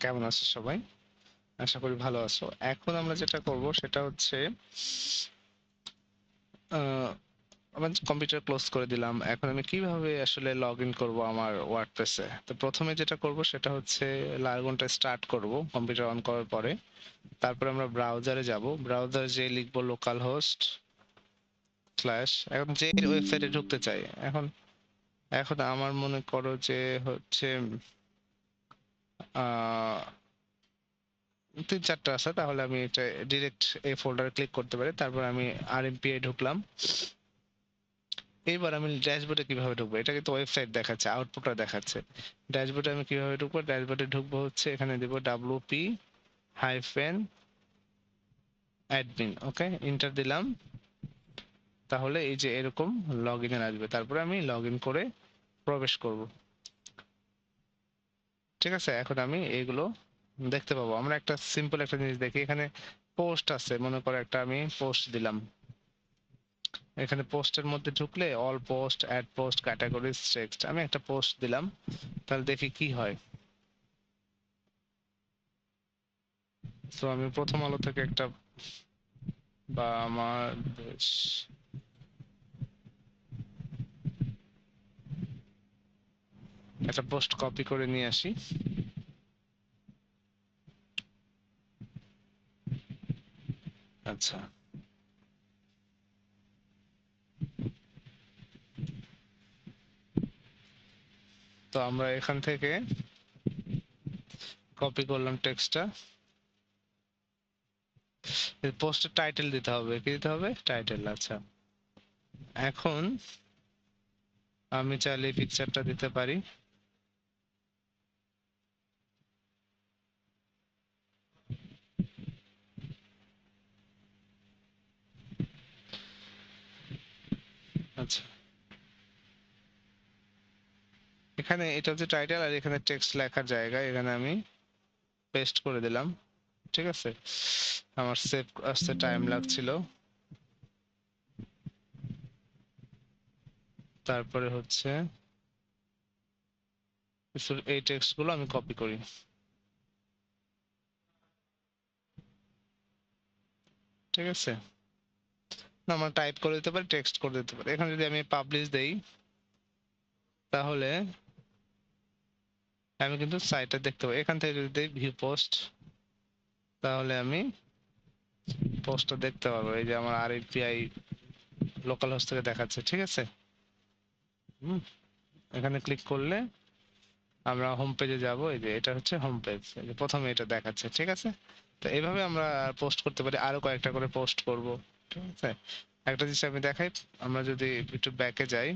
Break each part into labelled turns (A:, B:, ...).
A: কেমন আছো সবাই? আশা করি ভালো আছো। এখন আমরা যেটা করব সেটা হচ্ছে আহ, আমার কম্পিউটার ক্লোজ করে দিলাম। এখন আমি কিভাবে আসলে লগ ইন করবো আমার ওয়ার্ডপ্রেসে? তো প্রথমে যেটা করব সেটা হচ্ছে লার্গনটা স্টার্ট করব কম্পিউটার অন করার পরে। তারপরে আমরা ব্রাউজারে যাব, ব্রাউজারে যে লিখবো লোকাল হোস্ট স্ল্যাশ, এখন যে ওয়েবসাইটে ঢুকতে চাই। এখন এখন আমার মনে করো যে হচ্ছে আহ 3-4টা আছে, তাহলে আমি এটা ডিরেক্ট এই ফোল্ডারে ক্লিক করতে পারি। তারপর আমি আরএমপিআই ঢুকলাম। এইবার আমি ড্যাশবোর্ডে কিভাবে ঢুকবো? এটা কিন্তু ওয়েবসাইট দেখাচ্ছে, আউটপুটটা দেখাচ্ছে। ড্যাশবোর্ডে আমি কিভাবে ঢুকবো? ড্যাশবোর্ডে ঢুকবো হচ্ছে এখানে দিব WP হাইফেন অ্যাডমিন। ওকে, এন্টার দিলাম। তাহলে এই যে এরকম লগ ইন আসবে, তারপরে আমি লগ ইন করে প্রবেশ করব। ঠিক আছে, এখন আমি এইগুলো দেখতে পাবো। আমরা একটা সিম্পল একটা জিনিস দেখি, এখানে পোস্ট আছে, মনে করো একটা আমি পোস্ট দিলাম। এখানে পোস্টের মধ্যে ঢুকলে all post, add post, categories, text, আমি একটা পোস্ট দিলাম। তাহলে দেখি কি হয়। তো আমি প্রথম আলো থেকে একটা বা আমার দেশ একটা পোস্ট কপি করে নিয়ে আসি। আচ্ছা, তো আমরা এখান থেকে কপি করলাম টেক্সটটা। পোস্টের টাইটেল দিতে হবে, কি দিতে হবে? টাইটেল। আচ্ছা, এখন আমি চাইলে পিকচারটা দিতে পারি। আচ্ছা, এখানে এটা হচ্ছে টাইটেল, আর এখানে টেক্সট লেখার জায়গা, এখানে আমি পেস্ট করে দিলাম। ঠিক আছে, আমার সেভ আসতে টাইম লাগছিল। তারপরে হচ্ছে এই টেক্সট গুলো আমি কপি করি। ঠিক আছে, না, আমরা টাইপ করে দিতে পারি, টেক্সট করে দিতে পারি। এখানে যদি আমি পাবলিশ দেই, তাহলে আমি কিন্তু সাইটটা দেখতে পাবো। এখান থেকে যদি দেই ভিউ পোস্ট, তাহলে আমি পোস্টটা দেখতে পাবো। এই যে আমার আরএপিআই লোকাল হোস্ট থেকে দেখাচ্ছে। ঠিক আছে, হুম, এখানে ক্লিক করলে আমরা হোম পেজে যাব। এই যে এটা হচ্ছে হোম পেজ, এই যে প্রথমে এটা দেখাচ্ছে। ঠিক আছে, তো এইভাবে আমরা পোস্ট করতে পারি, আরো কয়েকটা করে পোস্ট করব। ঠিক আছে, একটা জিনিস আমি দেখাই, আমরা যদি একটু ব্যাকে যাই।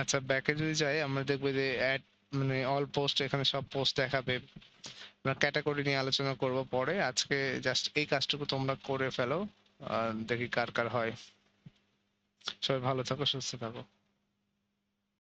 A: আচ্ছা, ব্যাকে যদি যাই, আমরা দেখবো যে অ্যাড মানে অল পোস্ট, এখানে সব পোস্ট দেখাবে। আমরা ক্যাটাগরি নিয়ে আলোচনা করব পরে। আজকে জাস্ট এই কাজটুকু তোমরা করে ফেলো, দেখি কার কার হয়। সবাই ভালো থাকো, সুস্থ থাকো।